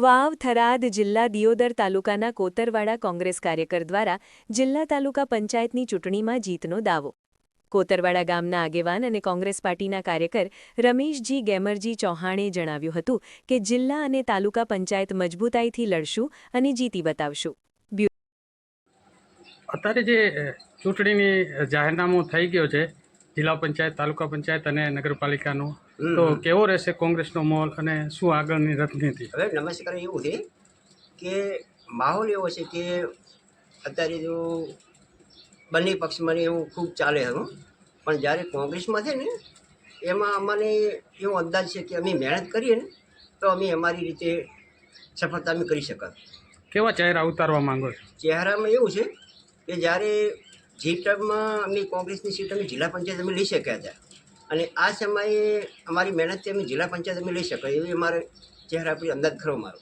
વાવ થરાદ જિલ્લા દિયોદર તાલુકાના કોતરવાડા કોંગ્રેસ કાર્યકર દ્વારા જિલ્લા તાલુકા પંચાયતની ચૂંટણીમાં જીતનો દાવો. કોતરવાડા ગામના આગેવાન અને કોંગ્રેસ પાર્ટીના કાર્યકર રમેશજી ગેમરજી ચૌહાણે જણાવ્યું હતું કે જિલ્લા અને તાલુકા પંચાયત મજબૂતાઈથી લડશું અને જીતી બતાવશું. અત્યારે જે ચૂંટણીની જાહેરનામું થઈ ગયો છે જિલ્લા પંચાયત, તાલુકા પંચાયત અને નગરપાલિકાનું, તો કેવો રહેશે કોંગ્રેસનો માહોલ અને શું આગળની રણનીતિ? હવે નમસ્કાર, એવું છે કે માહોલ એવો છે કે અત્યારે જો બંને પક્ષમાં એવું ખૂબ ચાલે હતું, પણ જ્યારે કોંગ્રેસમાં છે ને એમાં અમને એવો અંદાજ છે કે અમે મહેનત કરીએ ને તો અમે અમારી રીતે સફળતા અમે કરી શકત. કેવા ચહેરા ઉતારવા માંગો છો? ચહેરામાં એવું છે કે જ્યારે જે ટર્મમાં અમે કોંગ્રેસની સીટ અમે જિલ્લા પંચાયત અમે લઈ શક્યા હતા અને આ સમયે અમારી મહેનતથી અમે જિલ્લા પંચાયત અમે લઈ શકાય એવી અમારે ચહેરા પર અંદાજ ખરો મારો.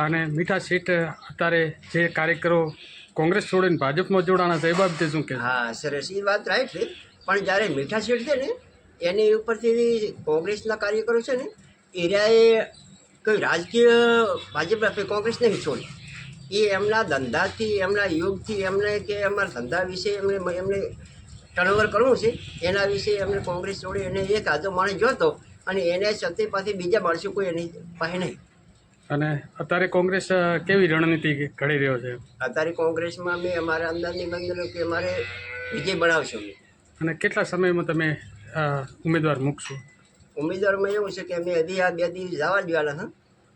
અને મીઠા સીટ અત્યારે જે કાર્યકરો કોંગ્રેસ છોડીને ભાજપમાં જોડાણા છે એ બાબતે શું કહે? હા, સરસ, એ વાત રાઈટ છે. પણ જ્યારે મીઠા સીટ છે ને એની ઉપરથી કોંગ્રેસના કાર્યકરો છે ને એરિયાએ કોઈ રાજકીય ભાજપ કોંગ્રેસ નહીં છોડી. એ એમના ધંધાથી, એમના યોગથી, એમને કે અમારા ધંધા વિશે એમને ટર્નઓવર કરવું છે એના વિશે એમને કોંગ્રેસ છોડી એને એક આધો માણસ જોતો અને એને સત્ય પાસે બીજા માણસો કોઈ એની પાસે નહીં. અને અત્યારે કોંગ્રેસ કેવી રણનીતિ ઘડી રહ્યો છે? અત્યારે કોંગ્રેસમાં અમે અમારા અંદાજની બંધ કે અમારે વિજય બનાવશું. અને કેટલા સમયમાં તમે ઉમેદવાર મૂકશો? ઉમેદવારમાં એવું છે કે અમે હજી આ 2 દિવસ જવા દેવાના હા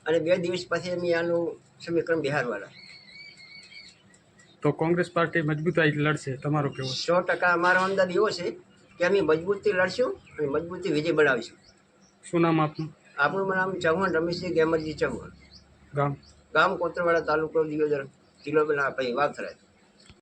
અને 2 દિવસ પછી અમે આનું સમીકરણ બિહારવાના. તો કોંગ્રેસ પાર્ટી મજબૂતાઈ લડશે, તમારો કેવો? 100% અમારો અંદાજ એવો છે કે અમે મજબૂતથી લડશું અને મજબૂતથી વિજય બનાવીશું. શું નામ આપનું? આપણું નામ ચૌહાણ રમેશજી ગેમરજી ચૌહાણ. ગામ? ગામ કોતરવાડા, તાલુકો દિયોદર, જિલ્લો વાવ થરાદ.